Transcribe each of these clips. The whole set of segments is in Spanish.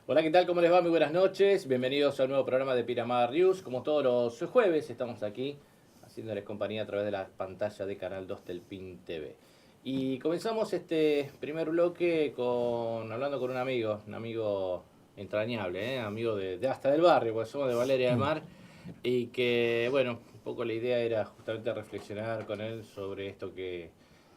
Hola, ¿qué tal? ¿Cómo les va? Muy buenas noches. Bienvenidos al nuevo programa de Piramada News. Como todos los jueves, estamos aquí haciéndoles compañía a través de la pantalla de Canal 2 del PIN TV. Y comenzamos este primer bloque hablando con un amigo entrañable, amigo de hasta del barrio, porque somos de Valeria del Mar. Y que, bueno, un poco la idea era justamente reflexionar con él sobre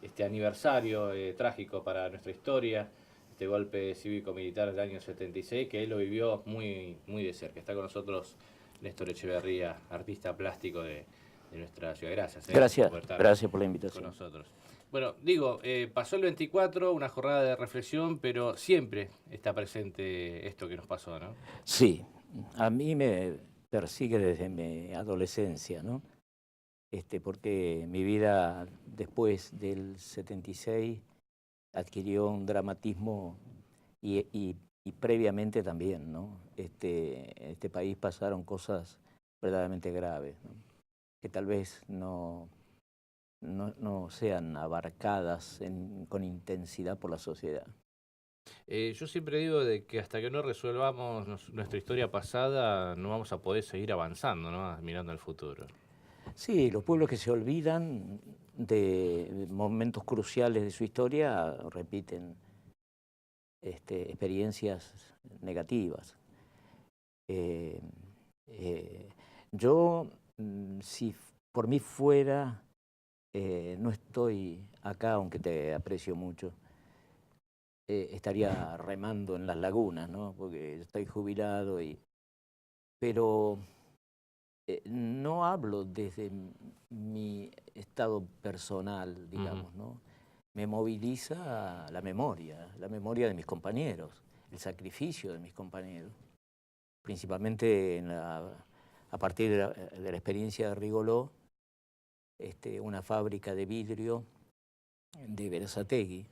este aniversario trágico para nuestra historia, este golpe cívico-militar del año 76, que él lo vivió muy, muy de cerca. Está con nosotros Néstor Echeverría, artista plástico de nuestra ciudad. Gracias, Gracias, por estar gracias por la con invitación. nosotros. Bueno, digo, pasó el 24, una jornada de reflexión, pero siempre está presente esto que nos pasó, ¿no? Sí, a mí me persigue desde mi adolescencia, ¿no? Porque mi vida después del 76 adquirió un dramatismo y previamente también, ¿no? En este país pasaron cosas verdaderamente graves, ¿no? Que tal vez no sean abarcadas con intensidad por la sociedad. Yo siempre digo de que hasta que no resuelvamos nuestra historia pasada, no vamos a poder seguir avanzando, ¿no? Mirando al futuro. Sí, los pueblos que se olvidan de momentos cruciales de su historia repiten experiencias negativas. Eh, eh, yo, si por mí fuera, no estoy acá, aunque te aprecio mucho, estaría remando en las lagunas, ¿no? Porque estoy jubilado, pero no hablo desde mi estado personal, Ujú. digamos, ¿no? Me moviliza la memoria de mis compañeros, el sacrificio de mis compañeros, principalmente a partir de la experiencia de Rigoló, una fábrica de vidrio de Berazategui,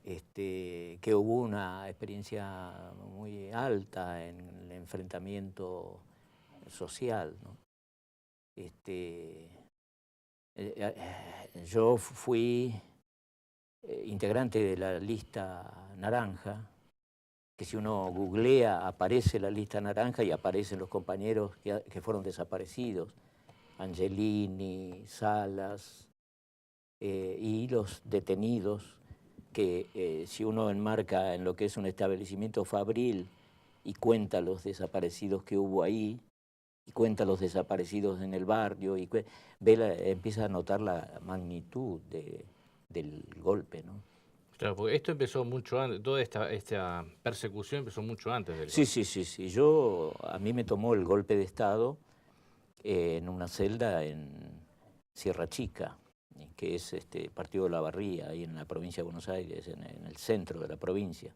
que hubo una experiencia muy alta en el enfrentamiento social, ¿no? Este, yo fui integrante de la lista naranja, que si uno googlea aparece la lista naranja y aparecen los compañeros que fueron desaparecidos, Angelini, Salas, y los detenidos, que si uno enmarca en lo que es un establecimiento fabril y cuenta los desaparecidos que hubo ahí, y cuenta los desaparecidos en el barrio, empieza a notar la magnitud del golpe, ¿no? Claro, porque esto empezó mucho antes, toda esta persecución empezó mucho antes del Sí, golpe. sí, sí, sí. A mí me tomó el golpe de Estado en una celda en Sierra Chica, que es Partido de la Barría, ahí en la provincia de Buenos Aires, en el centro de la provincia.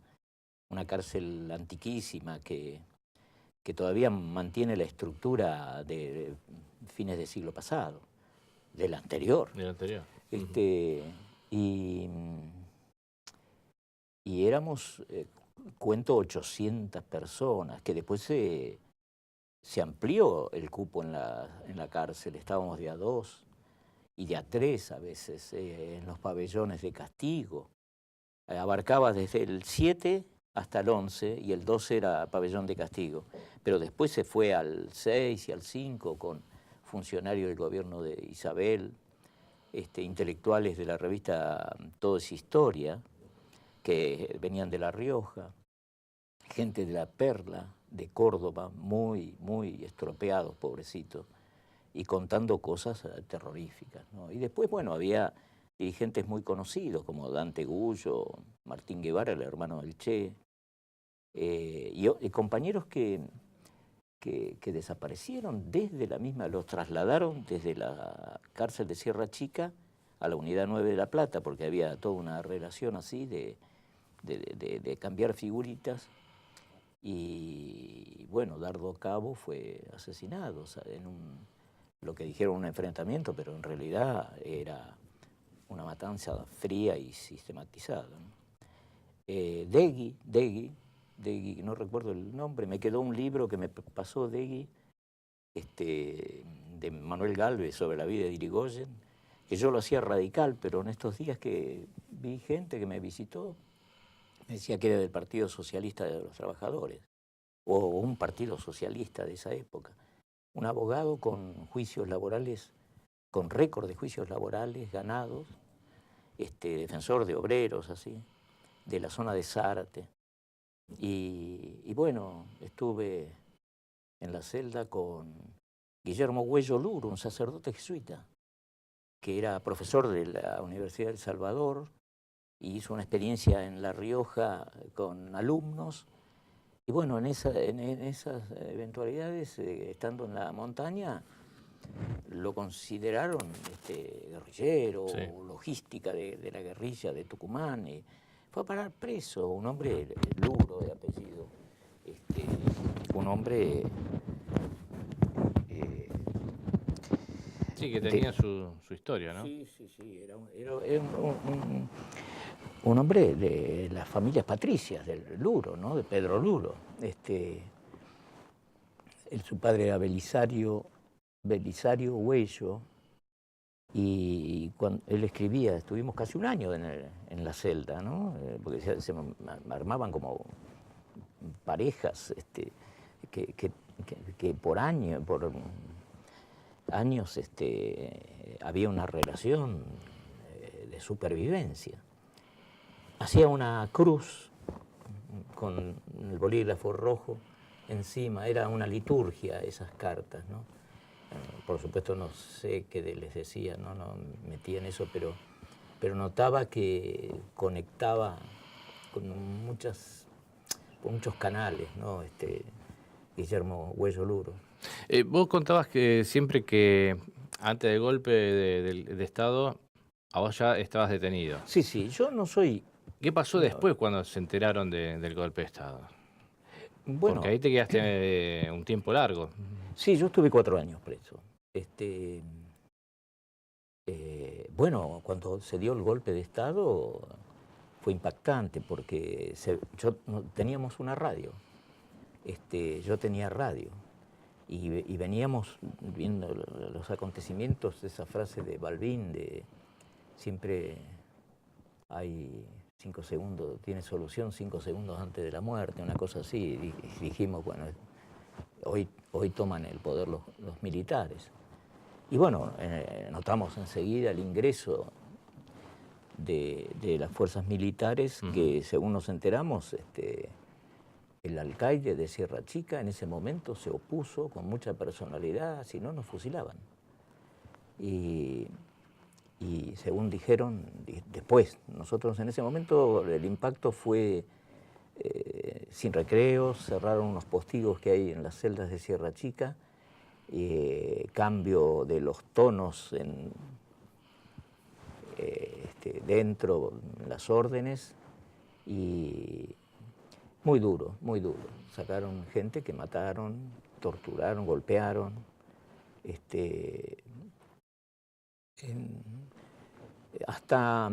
Una cárcel antiquísima que todavía mantiene la estructura de fines del siglo pasado, del anterior. Del anterior. Ujú. Este, y, y éramos, cuento, 800 personas, que después se amplió el cupo en la cárcel. Estábamos de a dos y de a tres a veces en los pabellones de castigo. Abarcaba desde el 7 hasta el 11 y el 12 era pabellón de castigo. Pero después se fue al 6 y al 5 con funcionarios del gobierno de Isabel, intelectuales de la revista Todo es Historia, que venían de La Rioja, gente de La Perla, de Córdoba, muy, muy estropeados, pobrecitos, y contando cosas terroríficas, ¿no? Y después, bueno, había dirigentes muy conocidos como Dante Gullo, Martín Guevara, el hermano del Che, y compañeros que desaparecieron desde la misma, los trasladaron desde la cárcel de Sierra Chica a la Unidad 9 de La Plata, porque había toda una relación así de cambiar figuritas. Y bueno, Dardo Cabo fue asesinado, o sea, lo que dijeron un enfrentamiento, pero en realidad era una matanza fría y sistematizada, ¿no? Degui, no recuerdo el nombre, me quedó un libro que me pasó Degui, de Manuel Gálvez sobre la vida de Irigoyen, que yo lo hacía radical, pero en estos días que vi gente que me visitó, decía que era del Partido Socialista de los Trabajadores, o un partido socialista de esa época. Un abogado con juicios laborales, con récord de juicios laborales ganados, defensor de obreros, así, de la zona de Zárate. Y bueno, estuve en la celda con Guillermo Huello Luro, un sacerdote jesuita, que era profesor de la Universidad de El Salvador, y hizo una experiencia en La Rioja con alumnos. Y bueno, en esas eventualidades, estando en la montaña, lo consideraron guerrillero, Sí. logística de la guerrilla de Tucumán. Y fue a parar preso, un hombre Luro de apellido, un hombre Sí, que tenía su historia, ¿no? Sí, sí, sí, era un hombre de las familias patricias, del Luro, ¿no? De Pedro Luro. Su padre era Belisario Huello, y cuando él escribía, estuvimos casi un año en la celda, ¿no? Porque se armaban como parejas que por años había una relación de supervivencia. Hacía una cruz con el bolígrafo rojo encima, era una liturgia esas cartas, ¿no? Por supuesto no sé qué les decía, no metía en eso, pero notaba que conectaba con muchos canales, ¿no? Guillermo Huello Luro. Vos contabas que siempre que antes del golpe de Estado, a vos ya estabas detenido. Sí, sí, yo no soy... ¿Qué pasó No. después cuando se enteraron del golpe de Estado? Bueno, Porque ahí te quedaste un tiempo largo. sí, yo estuve 4 años preso. Bueno, cuando se dio el golpe de Estado fue impactante porque teníamos una radio. Yo tenía radio y veníamos viendo los acontecimientos, esa frase de Balbín de siempre hay 5 segundos, tiene solución 5 segundos antes de la muerte, una cosa así. Y dijimos, bueno, hoy toman el poder los militares. Y bueno, notamos enseguida el ingreso de las fuerzas militares, que según nos enteramos, el alcaide de Sierra Chica en ese momento se opuso con mucha personalidad, si no nos fusilaban. Y según dijeron después, nosotros en ese momento el impacto fue sin recreos, cerraron unos postigos que hay en las celdas de Sierra Chica, cambio de los tonos dentro de las órdenes, y muy duro, muy duro. Sacaron gente que mataron, torturaron, golpearon. Hasta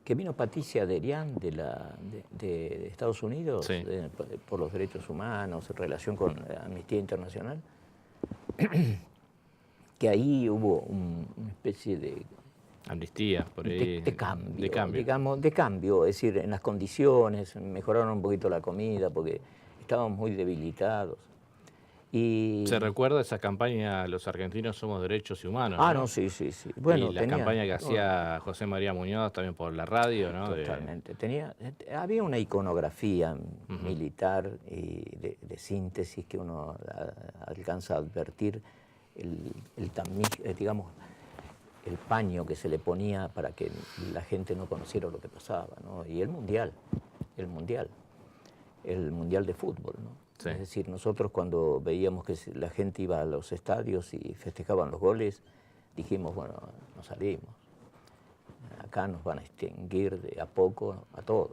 que vino Patricia Derian de Estados Unidos, Sí. Por los derechos humanos, en relación con Amnistía Internacional, que ahí hubo una especie de Amnistía, por ahí. de cambio, De cambio. digamos, de cambio, es decir, en las condiciones, mejoraron un poquito la comida porque estábamos muy debilitados. Y ¿Se recuerda esa campaña Los argentinos somos derechos y humanos? no, sí, sí, sí. Bueno, y la campaña que hacía José María Muñoz también por la radio, ¿no? Totalmente. Había una iconografía militar y de síntesis que uno alcanza a advertir, digamos, el paño que se le ponía para que la gente no conociera lo que pasaba, ¿no? Y el mundial de fútbol, ¿no? Sí. Es decir, nosotros cuando veíamos que la gente iba a los estadios y festejaban los goles, dijimos, bueno, nos salimos. Acá nos van a extinguir de a poco a todos.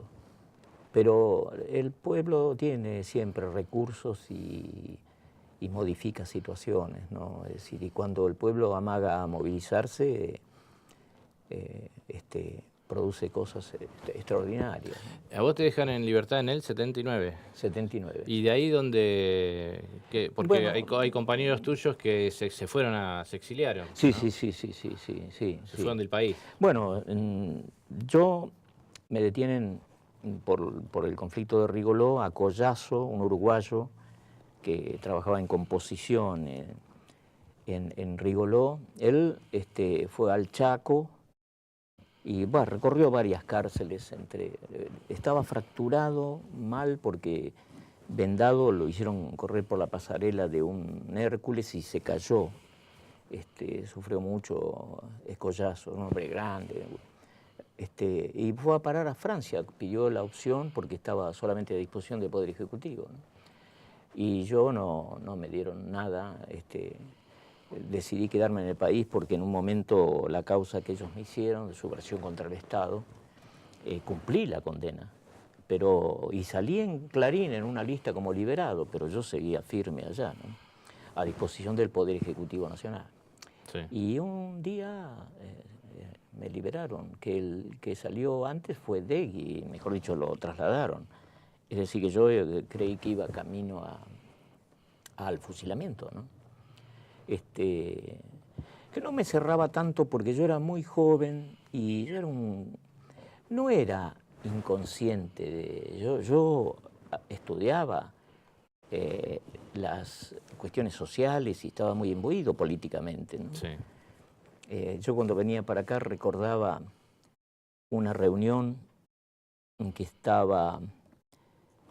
Pero el pueblo tiene siempre recursos y modifica situaciones, ¿no? Es decir, y cuando el pueblo amaga a movilizarse, produce cosas extraordinarias, ¿no? A vos te dejan en libertad en el 79. 79. ¿Y de ahí donde...? Porque Bueno, hay compañeros tuyos que se exiliaron. Sí, ¿no? sí. Se fueron del país. Bueno, yo me detienen por el conflicto de Rigoló a Collazo, un uruguayo que trabajaba en composición en Rigoló. Él fue al Chaco y recorrió varias cárceles. Estaba fracturado mal porque vendado lo hicieron correr por la pasarela de un Hércules y se cayó. Sufrió mucho escollazo, un hombre grande. Y fue a parar a Francia, pidió la opción porque estaba solamente a disposición del Poder Ejecutivo, ¿no? Y yo no me dieron nada. Decidí quedarme en el país porque en un momento la causa que ellos me hicieron de subversión contra el Estado, cumplí la condena. Y salí en Clarín en una lista como liberado, pero yo seguía firme allá, ¿no? A disposición del Poder Ejecutivo Nacional. Sí. Y un día me liberaron, que el que salió antes fue Degui, mejor dicho, lo trasladaron. Es decir, que yo creí que iba camino al fusilamiento, ¿no? Que no me cerraba tanto porque yo era muy joven y yo era no era inconsciente. Yo estudiaba las cuestiones sociales y estaba muy imbuido políticamente, ¿no? Sí. Yo cuando venía para acá recordaba una reunión en que estaba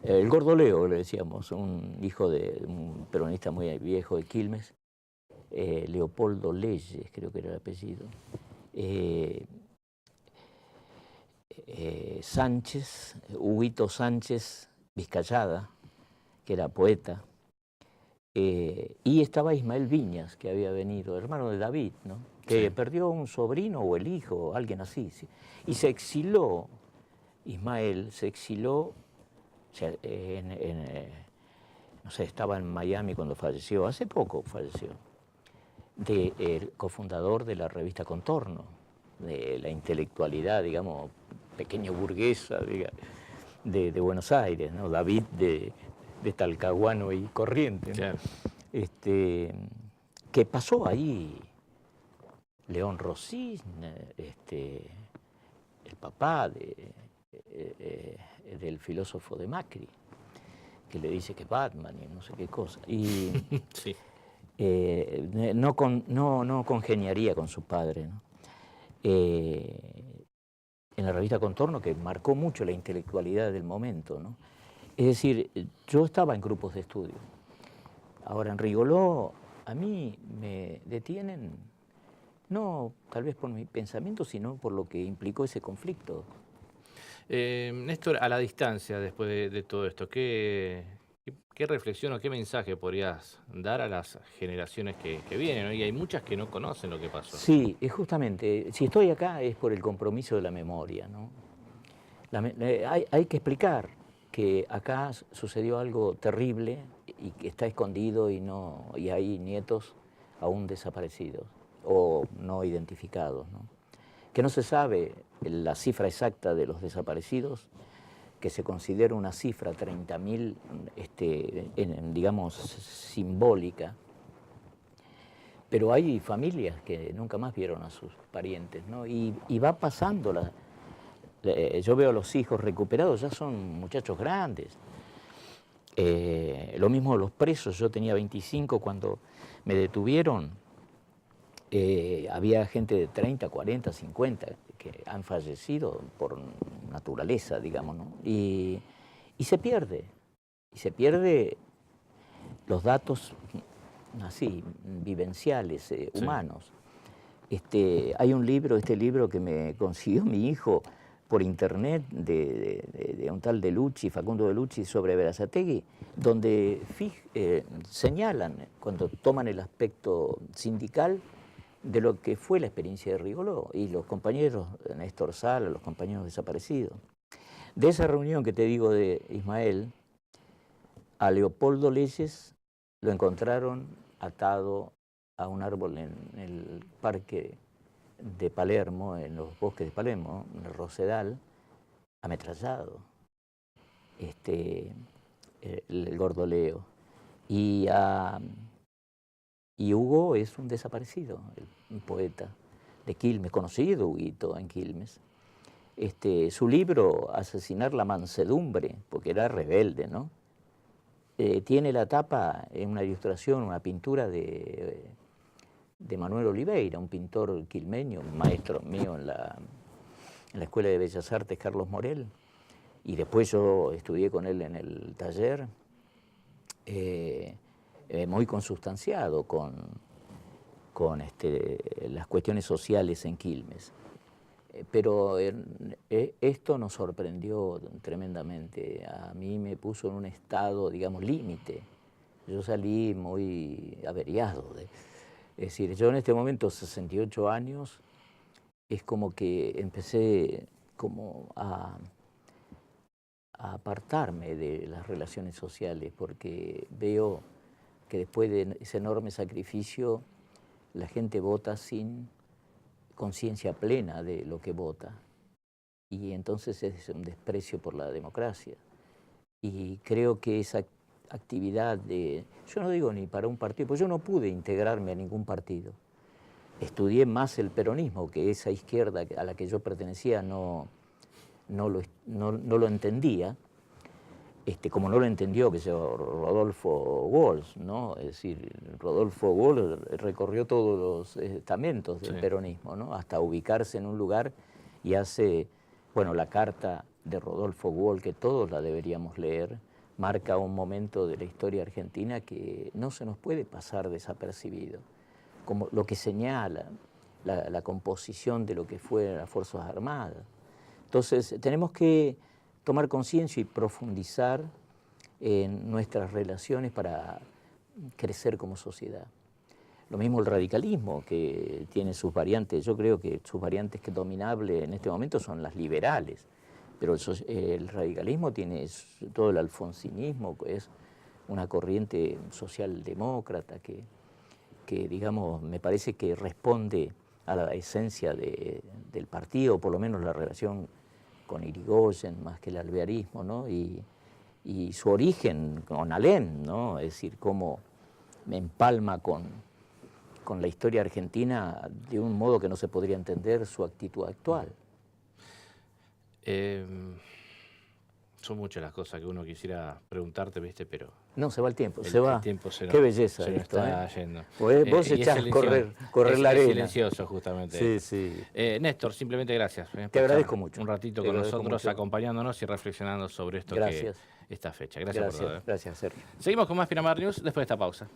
el Gordo Leo, le decíamos, un hijo de un peronista muy viejo de Quilmes, Leopoldo Leyes, creo que era el apellido, Sánchez, Huguito Sánchez Vizcayada, que era poeta, y estaba Ismael Viñas, que había venido, hermano de David, ¿no? Que sí, perdió un sobrino o el hijo, alguien así, sí. Y se exiló, Ismael se exiló, no sé, estaba en Miami cuando falleció, hace poco falleció, el cofundador de la revista Contorno, de la intelectualidad, digamos, pequeña burguesa de Buenos Aires, ¿no? David de Talcahuano y Corrientes, ¿no? Claro. Que pasó ahí León Rossini, el papá del filósofo de Macri, que le dice que es Batman y no sé qué cosa. Y sí. No congeniaría con su padre, ¿no? En la revista Contorno, que marcó mucho la intelectualidad del momento, ¿no? Es decir, yo estaba en grupos de estudio. Ahora, en Rigoló, a mí me detienen, no tal vez por mi pensamiento, sino por lo que implicó ese conflicto. Néstor, a la distancia, después de todo esto, ¿qué reflexión o qué mensaje podrías dar a las generaciones que vienen, ¿no? Y hay muchas que no conocen lo que pasó. Sí, justamente, si estoy acá es por el compromiso de la memoria, ¿no? Hay que explicar que acá sucedió algo terrible y que está escondido y hay nietos aún desaparecidos o no identificados, ¿no? Que no se sabe la cifra exacta de los desaparecidos, que se considera una cifra 30.000, digamos, simbólica, pero hay familias que nunca más vieron a sus parientes, ¿no? Y va pasando yo veo a los hijos recuperados, ya son muchachos grandes. Lo mismo los presos, yo tenía 25 cuando me detuvieron. Había gente de 30, 40, 50 que han fallecido por naturaleza, digamos, ¿no? Y se pierde los datos así, vivenciales, humanos. Hay un libro, este libro que me consiguió mi hijo por internet de un tal Facundo Delucci, sobre Berazategui, donde señalan, cuando toman el aspecto sindical, de lo que fue la experiencia de Rigoló y los compañeros, Néstor Sala, los compañeros desaparecidos. De esa reunión que te digo de Ismael, a Leopoldo Leyes lo encontraron atado a un árbol en el parque de Palermo, en los bosques de Palermo, en el Rosedal, ametrallado, el Gordo Leo. Y Hugo es un desaparecido, un poeta de Quilmes, conocido Huguito en Quilmes. su libro Asesinar la mansedumbre, porque era rebelde, ¿no? Tiene la tapa en una ilustración, una pintura de Manuel Oliveira, un pintor quilmeño, un maestro mío en la Escuela de Bellas Artes Carlos Morel, y después yo estudié con él en el taller, muy consustanciado con las cuestiones sociales en Quilmes. Pero esto nos sorprendió tremendamente. A mí me puso en un estado, digamos, límite. Yo salí muy averiado. Es decir, yo en este momento, 68 años, es como que empecé como a apartarme de las relaciones sociales, porque veo que después de ese enorme sacrificio, la gente vota sin conciencia plena de lo que vota. Y entonces es un desprecio por la democracia. Y creo que esa actividad yo no digo ni para un partido, pues yo no pude integrarme a ningún partido. Estudié más el peronismo, que esa izquierda a la que yo pertenecía no lo entendía, como no lo entendió Rodolfo Walsh, ¿no? Es decir, Rodolfo Walsh recorrió todos los estamentos del peronismo, ¿no? Hasta ubicarse en un lugar y hace, bueno, la carta de Rodolfo Walsh, que todos la deberíamos leer, marca un momento de la historia argentina que no se nos puede pasar desapercibido, como lo que señala la composición de lo que fueron las Fuerzas Armadas. Entonces, tenemos que tomar conciencia y profundizar en nuestras relaciones para crecer como sociedad. Lo mismo el radicalismo, que tiene sus variantes. Yo creo que sus variantes que dominables en este momento son las liberales, pero el radicalismo tiene todo el alfonsinismo, que es una corriente socialdemócrata que digamos, me parece que responde a la esencia del partido, o por lo menos la relación con Irigoyen, más que el alvearismo, ¿no? Y su origen con Alem, ¿no? Es decir, cómo me empalma con la historia argentina de un modo que no se podría entender su actitud actual. Son muchas las cosas que uno quisiera preguntarte, ¿viste? Pero no, se va el tiempo, se va. El tiempo qué belleza se esto, está yendo. Vos echás a correr la arena. Es silencioso, justamente. Sí, sí. Néstor, simplemente gracias. Te agradezco mucho. Un ratito con nosotros, acompañándonos y reflexionando sobre esto, esta fecha. Gracias por todo. Gracias, Sergio. Seguimos con más Pinamar News después de esta pausa.